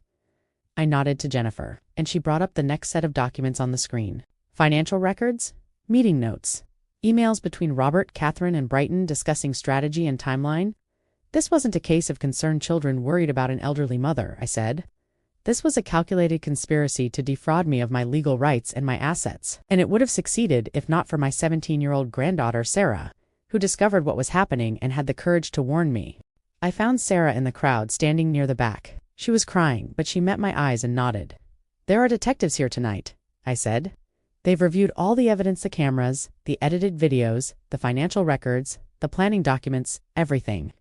I nodded to Jennifer, and she brought up the next set of documents on the screen. Financial records, meeting notes, emails between Robert, Catherine, and Brighton discussing strategy and timeline. This wasn't a case of concerned children worried about an elderly mother, I said. This was a calculated conspiracy to defraud me of my legal rights and my assets, and it would have succeeded if not for my 17-year-old granddaughter, Sarah, who discovered what was happening and had the courage to warn me. I found Sarah in the crowd standing near the back. She was crying, but she met my eyes and nodded. There are detectives here tonight, I said. They've reviewed all the evidence, the cameras, the edited videos, the financial records, the planning documents, everything.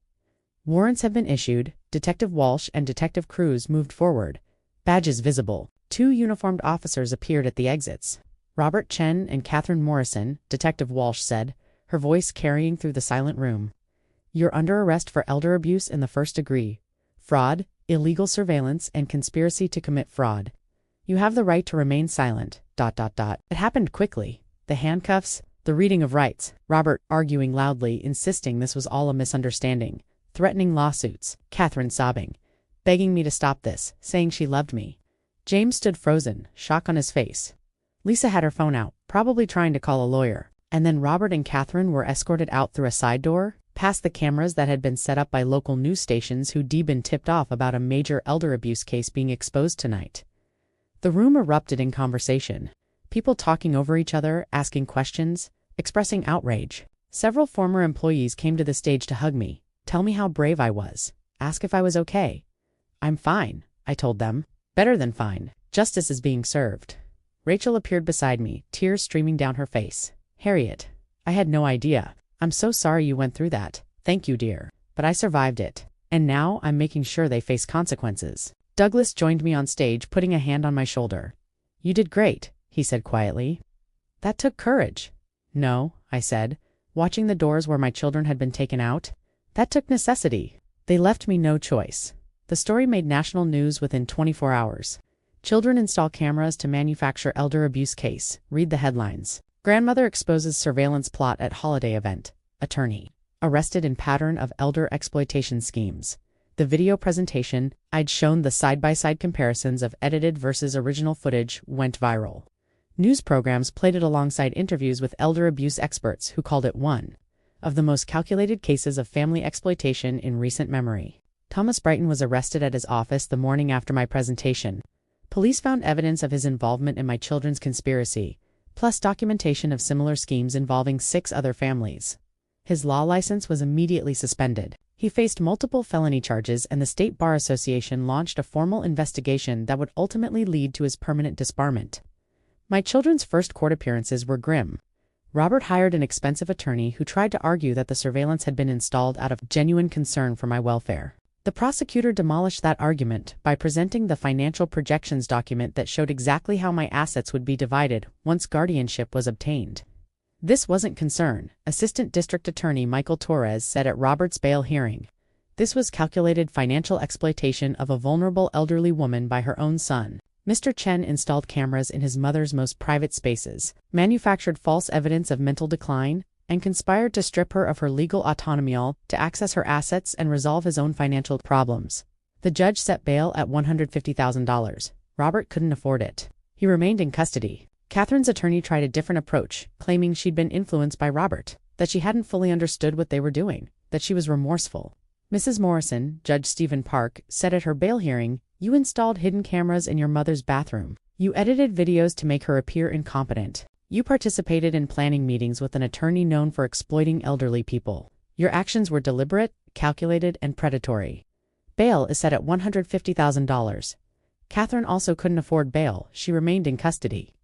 Warrants have been issued. Detective Walsh and Detective Cruz moved forward. Badges visible. 2 uniformed officers appeared at the exits. Robert Chen and Catherine Morrison, Detective Walsh said, her voice carrying through the silent room. You're under arrest for elder abuse in the first degree, fraud, illegal surveillance, and conspiracy to commit fraud. You have the right to remain silent. ... It happened quickly. The handcuffs, the reading of rights, Robert arguing loudly, insisting this was all a misunderstanding, threatening lawsuits, Catherine sobbing, begging me to stop this, saying she loved me. James stood frozen, shock on his face. Lisa had her phone out, probably trying to call a lawyer. And then Robert and Catherine were escorted out through a side door, past the cameras that had been set up by local news stations who'd been tipped off about a major elder abuse case being exposed tonight. The room erupted in conversation. People talking over each other, asking questions, expressing outrage. Several former employees came to the stage to hug me, tell me how brave I was, ask if I was okay. I'm fine, I told them. Better than fine. Justice is being served. Rachel appeared beside me, tears streaming down her face. Harriet, I had no idea. I'm so sorry you went through that. Thank you, dear. But I survived it. And now I'm making sure they face consequences. Douglas joined me on stage, putting a hand on my shoulder. You did great, he said quietly. That took courage. No, I said, watching the doors where my children had been taken out. That took necessity. They left me no choice. The story made national news within 24 hours. Children install cameras to manufacture elder abuse case. Read the headlines. Grandmother exposes surveillance plot at holiday event. Attorney arrested in pattern of elder exploitation schemes. The video presentation, I'd shown the side-by-side comparisons of edited versus original footage, went viral. News programs played it alongside interviews with elder abuse experts who called it one of the most calculated cases of family exploitation in recent memory. Thomas Brighton was arrested at his office the morning after my presentation. Police found evidence of his involvement in my children's conspiracy, plus documentation of similar schemes involving 6 other families. His law license was immediately suspended. He faced multiple felony charges, and the State Bar Association launched a formal investigation that would ultimately lead to his permanent disbarment. My children's first court appearances were grim. Robert hired an expensive attorney who tried to argue that the surveillance had been installed out of genuine concern for my welfare. The prosecutor demolished that argument by presenting the financial projections document that showed exactly how my assets would be divided once guardianship was obtained. This wasn't concern, Assistant District Attorney Michael Torres said at Robert's bail hearing. This was calculated financial exploitation of a vulnerable elderly woman by her own son. Mr. Chen installed cameras in his mother's most private spaces, manufactured false evidence of mental decline, and conspired to strip her of her legal autonomy to access her assets and resolve his own financial problems. The judge set bail at $150,000. Robert couldn't afford it. He remained in custody. Catherine's attorney tried a different approach, claiming she'd been influenced by Robert, that she hadn't fully understood what they were doing, that she was remorseful. Mrs. Morrison, Judge Stephen Park, said at her bail hearing, "You installed hidden cameras in your mother's bathroom. You edited videos to make her appear incompetent. You participated in planning meetings with an attorney known for exploiting elderly people. Your actions were deliberate, calculated, and predatory." Bail is set at $150,000. Catherine also couldn't afford bail. She remained in custody.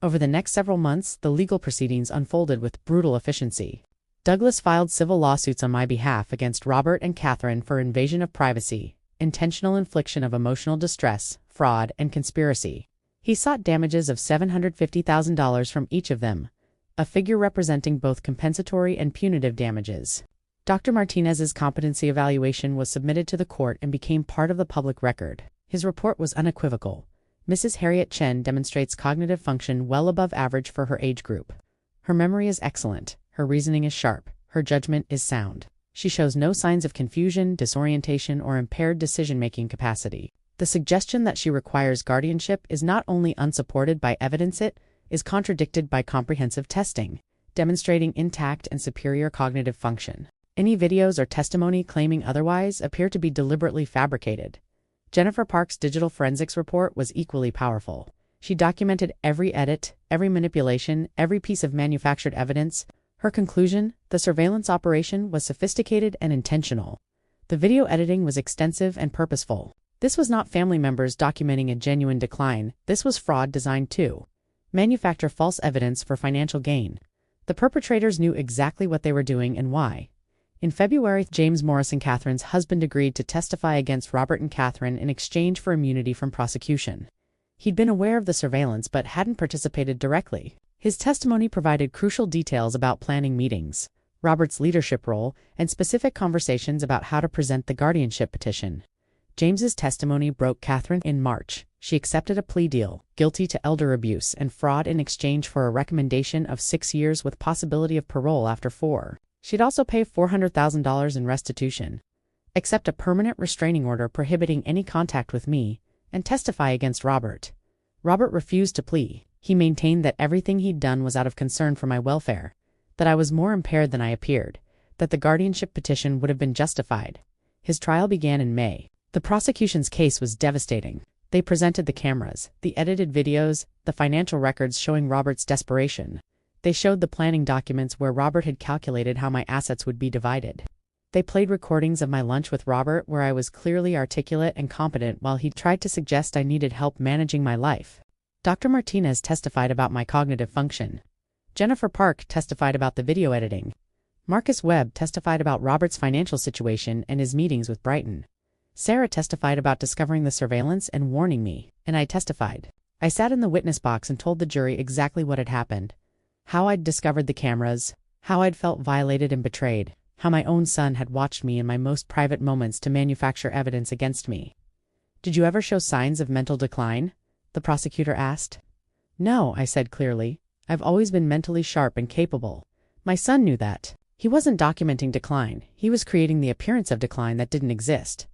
Over the next several months, the legal proceedings unfolded with brutal efficiency. Douglas filed civil lawsuits on my behalf against Robert and Catherine for invasion of privacy, intentional infliction of emotional distress, fraud, and conspiracy. He sought damages of $750,000 from each of them, a figure representing both compensatory and punitive damages. Dr. Martinez's competency evaluation was submitted to the court and became part of the public record. His report was unequivocal. Mrs. Harriet Chen demonstrates cognitive function well above average for her age group. Her memory is excellent, her reasoning is sharp, her judgment is sound. She shows no signs of confusion, disorientation, or impaired decision-making capacity. The suggestion that she requires guardianship is not only unsupported by evidence, it is contradicted by comprehensive testing, demonstrating intact and superior cognitive function. Any videos or testimony claiming otherwise appear to be deliberately fabricated. Jennifer Park's digital forensics report was equally powerful. She documented every edit, every manipulation, every piece of manufactured evidence. Her conclusion: the surveillance operation was sophisticated and intentional. The video editing was extensive and purposeful. This was not family members documenting a genuine decline. This was fraud designed to manufacture false evidence for financial gain. The perpetrators knew exactly what they were doing and why. In February, James Morrison, Catherine's husband, agreed to testify against Robert and Catherine in exchange for immunity from prosecution. He'd been aware of the surveillance but hadn't participated directly. His testimony provided crucial details about planning meetings, Robert's leadership role, and specific conversations about how to present the guardianship petition. James's testimony broke Catherine in March. She accepted a plea deal, guilty to elder abuse and fraud, in exchange for a recommendation of 6 years with possibility of parole after 4. She'd also pay $400,000 in restitution, accept a permanent restraining order prohibiting any contact with me, and testify against Robert. Robert refused to plea. He maintained that everything he'd done was out of concern for my welfare, that I was more impaired than I appeared, that the guardianship petition would have been justified. His trial began in May. The prosecution's case was devastating. They presented the cameras, the edited videos, the financial records showing Robert's desperation. They showed the planning documents where Robert had calculated how my assets would be divided. They played recordings of my lunch with Robert where I was clearly articulate and competent while he tried to suggest I needed help managing my life. Dr. Martinez testified about my cognitive function. Jennifer Park testified about the video editing. Marcus Webb testified about Robert's financial situation and his meetings with Brighton. Sarah testified about discovering the surveillance and warning me, and I testified. I sat in the witness box and told the jury exactly what had happened. How I'd discovered the cameras, how I'd felt violated and betrayed, how my own son had watched me in my most private moments to manufacture evidence against me. "Did you ever show signs of mental decline?" the prosecutor asked. "No," I said clearly. "I've always been mentally sharp and capable. My son knew that. He wasn't documenting decline. He was creating the appearance of decline that didn't exist."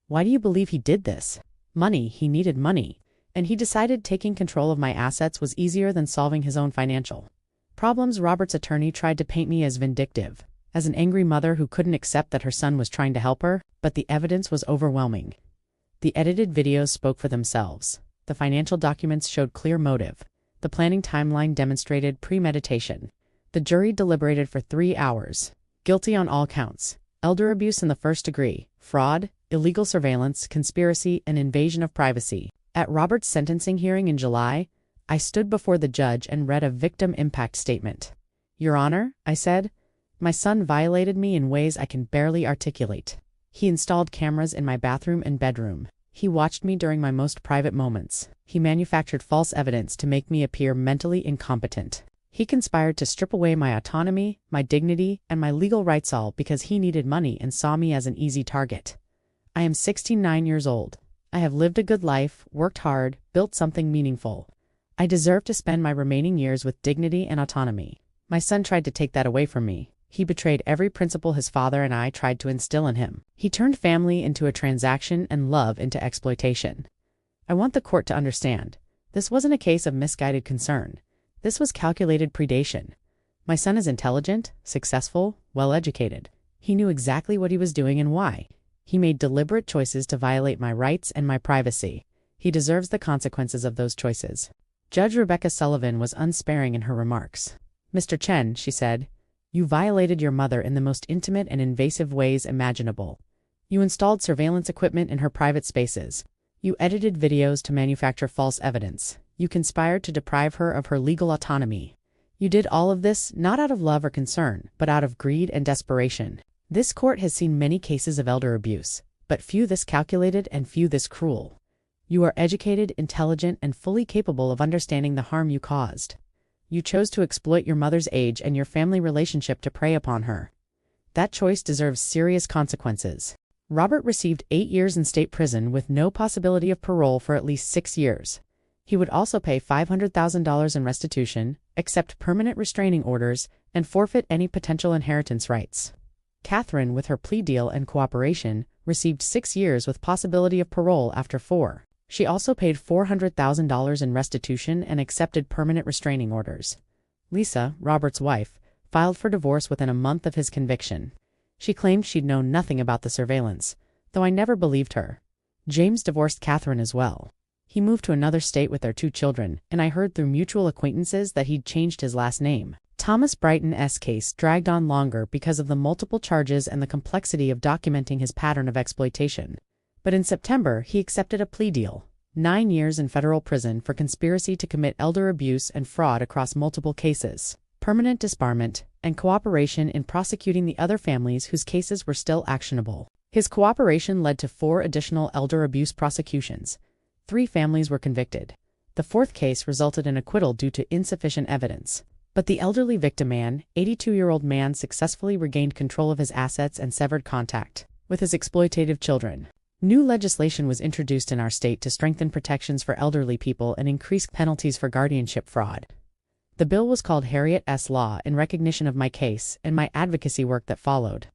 "Why do you believe he did this?" "Money. He needed money. And he decided taking control of my assets was easier than solving his own financial problems." Robert's attorney tried to paint me as vindictive, as an angry mother who couldn't accept that her son was trying to help her, but the evidence was overwhelming. The edited videos spoke for themselves. The financial documents showed clear motive. The planning timeline demonstrated premeditation. The jury deliberated for 3 hours. Guilty on all counts: elder abuse in the first degree, fraud, illegal surveillance, conspiracy, and invasion of privacy. At Robert's sentencing hearing in July, I stood before the judge and read a victim impact statement. "Your Honor," I said, "my son violated me in ways I can barely articulate. He installed cameras in my bathroom and bedroom. He watched me during my most private moments. He manufactured false evidence to make me appear mentally incompetent. He conspired to strip away my autonomy, my dignity, and my legal rights, all because he needed money and saw me as an easy target. I am 69 years old. I have lived a good life, worked hard, built something meaningful. I deserve to spend my remaining years with dignity and autonomy. My son tried to take that away from me. He betrayed every principle his father and I tried to instill in him. He turned family into a transaction and love into exploitation. I want the court to understand. This wasn't a case of misguided concern. This was calculated predation. My son is intelligent, successful, well-educated. He knew exactly what he was doing and why. He made deliberate choices to violate my rights and my privacy. He deserves the consequences of those choices. Judge Rebecca Sullivan was unsparing in her remarks. "Mr. Chen," she said, "you violated your mother in the most intimate and invasive ways imaginable. You installed surveillance equipment in her private spaces. You edited videos to manufacture false evidence. You conspired to deprive her of her legal autonomy. You did all of this not out of love or concern, but out of greed and desperation. This court has seen many cases of elder abuse, but few this calculated and few this cruel. You are educated, intelligent, and fully capable of understanding the harm you caused. You chose to exploit your mother's age and your family relationship to prey upon her. That choice deserves serious consequences." Robert received 8 years in state prison with no possibility of parole for at least 6 years. He would also pay $500,000 in restitution, accept permanent restraining orders, and forfeit any potential inheritance rights. Catherine, with her plea deal and cooperation, received 6 years with possibility of parole after 4. She also paid $400,000 in restitution and accepted permanent restraining orders. Lisa, Robert's wife, filed for divorce within a month of his conviction. She claimed she'd known nothing about the surveillance, though I never believed her. James divorced Catherine as well. He moved to another state with their 2 children, and I heard through mutual acquaintances that he'd changed his last name. Thomas Brighton's case dragged on longer because of the multiple charges and the complexity of documenting his pattern of exploitation. But in September, he accepted a plea deal: 9 years in federal prison for conspiracy to commit elder abuse and fraud across multiple cases, permanent disbarment, and cooperation in prosecuting the other families whose cases were still actionable. His cooperation led to 4 additional elder abuse prosecutions. 3 families were convicted. The 4th case resulted in acquittal due to insufficient evidence. But the elderly victim man, 82-year-old man, successfully regained control of his assets and severed contact with his exploitative children. New legislation was introduced in our state to strengthen protections for elderly people and increase penalties for guardianship fraud. The bill was called Harriet S. Law in recognition of my case and my advocacy work that followed.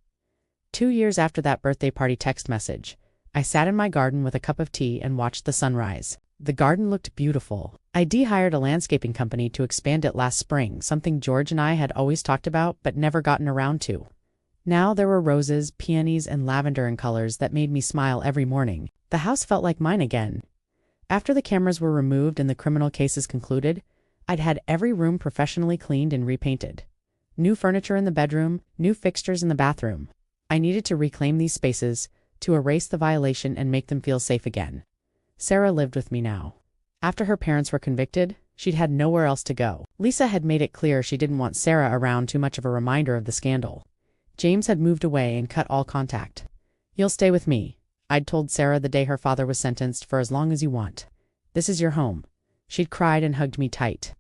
2 years after that birthday party text message, I sat in my garden with a cup of tea and watched the sunrise. The garden looked beautiful. I hired a landscaping company to expand it last spring, something George and I had always talked about but never gotten around to. Now there were roses, peonies, and lavender in colors that made me smile every morning. The house felt like mine again. After the cameras were removed and the criminal cases concluded, I'd had every room professionally cleaned and repainted. New furniture in the bedroom, new fixtures in the bathroom. I needed to reclaim these spaces, to erase the violation and make them feel safe again. Sarah lived with me now. After her parents were convicted, she'd had nowhere else to go. Lisa had made it clear she didn't want Sarah around too much of a reminder of the scandal. James had moved away and cut all contact. "You'll stay with me," I'd told Sarah the day her father was sentenced, "for as long as you want. This is your home." She'd cried and hugged me tight.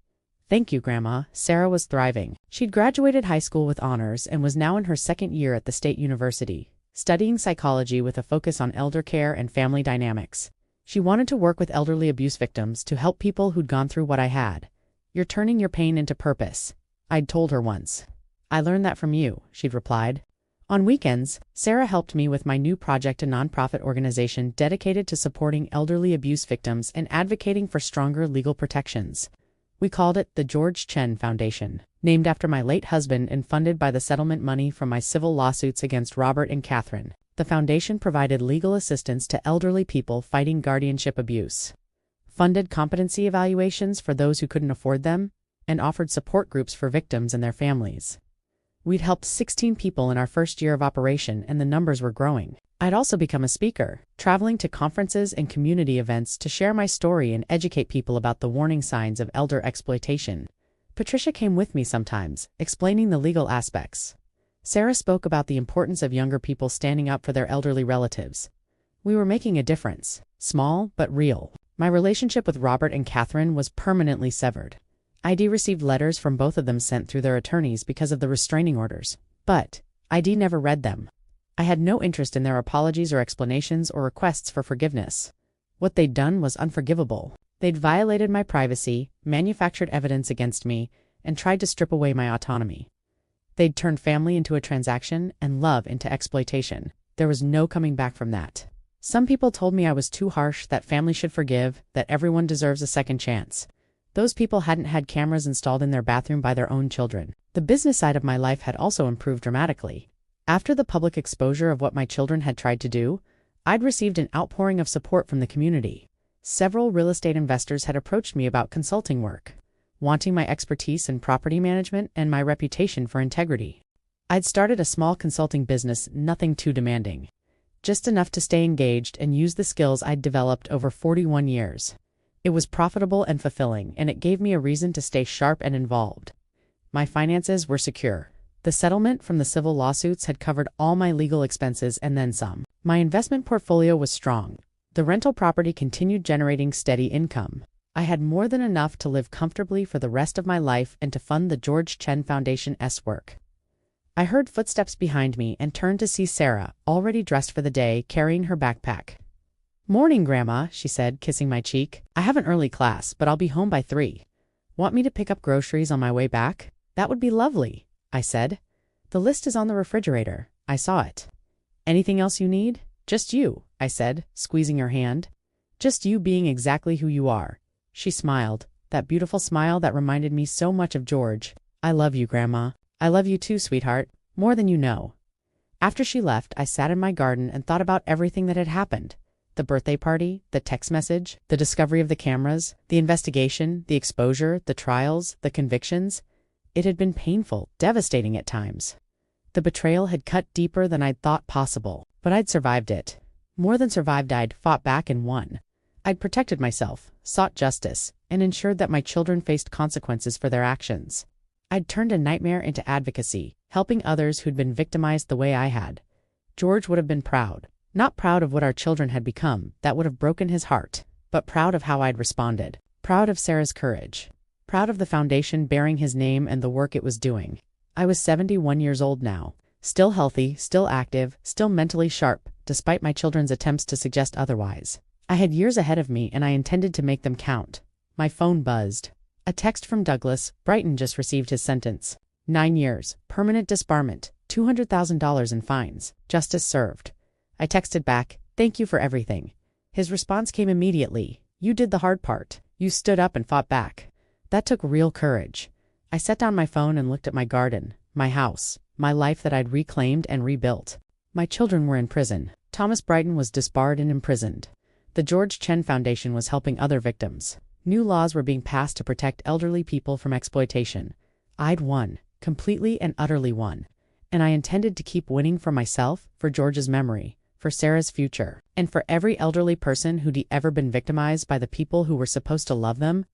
"Thank you, Grandma." Sarah was thriving. She'd graduated high school with honors and was now in her 2nd year at the State University, studying psychology with a focus on elder care and family dynamics. She wanted to work with elderly abuse victims to help people who'd gone through what I had. "You're turning your pain into purpose," I'd told her once. "I learned that from you," she'd replied. On weekends, Sarah helped me with my new project, a nonprofit organization dedicated to supporting elderly abuse victims and advocating for stronger legal protections. We called it the George Chen Foundation, named after my late husband and funded by the settlement money from my civil lawsuits against Robert and Catherine. The foundation provided legal assistance to elderly people fighting guardianship abuse, funded competency evaluations for those who couldn't afford them, and offered support groups for victims and their families. We'd helped 16 people in our first year of operation, and the numbers were growing. I'd also become a speaker, traveling to conferences and community events to share my story and educate people about the warning signs of elder exploitation. Patricia came with me sometimes, explaining the legal aspects. Sarah spoke about the importance of younger people standing up for their elderly relatives. We were making a difference, small but real. My relationship with Robert and Catherine was permanently severed. ID received letters from both of them sent through their attorneys because of the restraining orders, but ID never read them. I had no interest in their apologies or explanations or requests for forgiveness. What they'd done was unforgivable. They'd violated my privacy, manufactured evidence against me, and tried to strip away my autonomy. They'd turned family into a transaction and love into exploitation. There was no coming back from that. Some people told me I was too harsh, that family should forgive, that everyone deserves a second chance. Those people hadn't had cameras installed in their bathroom by their own children. The business side of my life had also improved dramatically. After the public exposure of what my children had tried to do, I'd received an outpouring of support from the community. Several real estate investors had approached me about consulting work, wanting my expertise in property management and my reputation for integrity. I'd started a small consulting business, nothing too demanding, just enough to stay engaged and use the skills I'd developed over 41 years. It was profitable and fulfilling, and it gave me a reason to stay sharp and involved. My finances were secure. The settlement from the civil lawsuits had covered all my legal expenses and then some. My investment portfolio was strong. The rental property continued generating steady income. I had more than enough to live comfortably for the rest of my life and to fund the George Chen Foundation's work. I heard footsteps behind me and turned to see Sarah, already dressed for the day, carrying her backpack. "Morning, Grandma," she said, kissing my cheek. "I have an early class, but I'll be home by 3. Want me to pick up groceries on my way back?" "That would be lovely," I said. "The list is on the refrigerator. I saw it." "Anything else you need?" "Just you," I said, squeezing her hand. "Just you being exactly who you are." She smiled, that beautiful smile that reminded me so much of George. "I love you, Grandma." "I love you too, sweetheart, more than you know." After she left, I sat in my garden and thought about everything that had happened. The birthday party, the text message, the discovery of the cameras, the investigation, the exposure, the trials, the convictions. It had been painful, devastating at times. The betrayal had cut deeper than I'd thought possible, but I'd survived it. More than survived, I'd fought back and won. I'd protected myself, sought justice, and ensured that my children faced consequences for their actions. I'd turned a nightmare into advocacy, helping others who'd been victimized the way I had. George would have been proud. Not proud of what our children had become, that would have broken his heart, but proud of how I'd responded. Proud of Sarah's courage. Proud of the foundation bearing his name and the work it was doing. I was 71 years old now, still healthy, still active, still mentally sharp, despite my children's attempts to suggest otherwise. I had years ahead of me, and I intended to make them count. My phone buzzed. A text from Douglas. Brighton just received his sentence. 9 years, permanent disbarment, $200,000 in fines, justice served. I texted back, "Thank you for everything." His response came immediately. "You did the hard part. You stood up and fought back." That took real courage. I set down my phone and looked at my garden, my house, my life that I'd reclaimed and rebuilt. My children were in prison. Thomas Brighton was disbarred and imprisoned. The George Chen Foundation was helping other victims. New laws were being passed to protect elderly people from exploitation. I'd won, completely and utterly won. And I intended to keep winning for myself, for George's memory, for Sarah's future, and for every elderly person who'd ever been victimized by the people who were supposed to love them.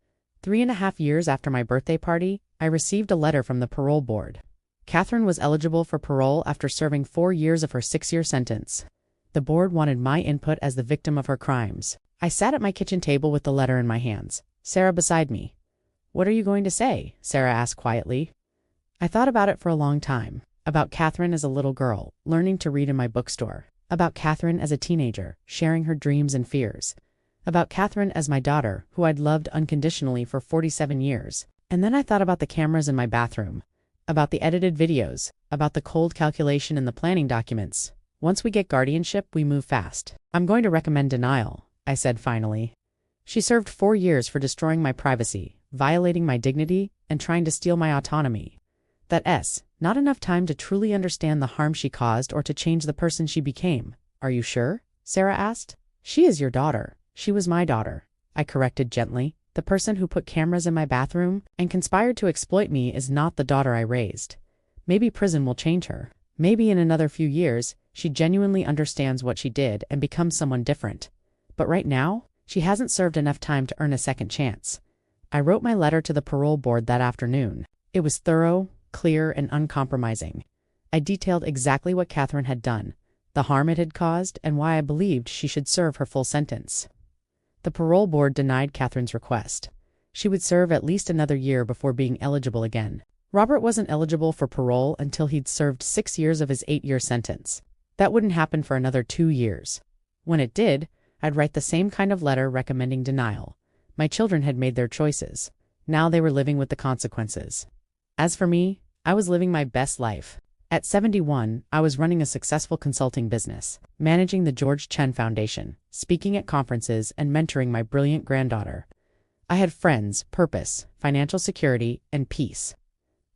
3.5 years after my birthday party, I received a letter from the parole board. Catherine was eligible for parole after serving 4 years of her 6-year sentence. The board wanted my input as the victim of her crimes. I sat at my kitchen table with the letter in my hands, Sarah beside me. "What are you going to say?" Sarah asked quietly. I thought about it for a long time. About Catherine as a little girl, learning to read in my bookstore. About Catherine as a teenager, sharing her dreams and fears. About Catherine as my daughter, who I'd loved unconditionally for 47 years. And then I thought about the cameras in my bathroom. About the edited videos. About the cold calculation in the planning documents. Once we get guardianship, we move fast. "I'm going to recommend denial," I said finally. She served 4 years for destroying my privacy, violating my dignity, and trying to steal my autonomy. Not enough time to truly understand the harm she caused or to change the person she became. "Are you sure?" Sarah asked. "She is your daughter." "She was my daughter," I corrected gently. "The person who put cameras in my bathroom and conspired to exploit me is not the daughter I raised. Maybe prison will change her. Maybe in another few years, she genuinely understands what she did and becomes someone different. But right now, she hasn't served enough time to earn a second chance." I wrote my letter to the parole board that afternoon. It was thorough, clear, and uncompromising. I detailed exactly what Catherine had done, the harm it had caused, and why I believed she should serve her full sentence. The parole board denied Catherine's request. She would serve at least another year before being eligible again. Robert wasn't eligible for parole until he'd served 6 years of his 8-year sentence. That wouldn't happen for another 2 years. When it did, I'd write the same kind of letter recommending denial. My children had made their choices. Now they were living with the consequences. As for me, I was living my best life. At 71, I was running a successful consulting business, managing the George Chen Foundation, speaking at conferences, and mentoring my brilliant granddaughter. I had friends, purpose, financial security, and peace.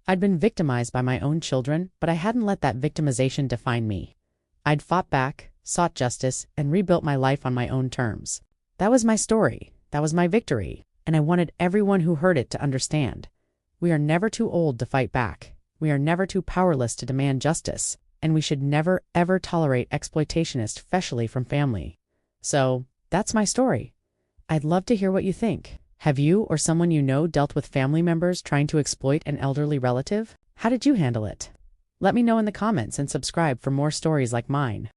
I'd been victimized by my own children, but I hadn't let that victimization define me. I'd fought back, sought justice, and rebuilt my life on my own terms. That was my story. That was my victory. And I wanted everyone who heard it to understand. We are never too old to fight back. We are never too powerless to demand justice. And we should never, ever tolerate exploitation, especially from family. So, that's my story. I'd love to hear what you think. Have you or someone you know dealt with family members trying to exploit an elderly relative? How did you handle it? Let me know in the comments and subscribe for more stories like mine.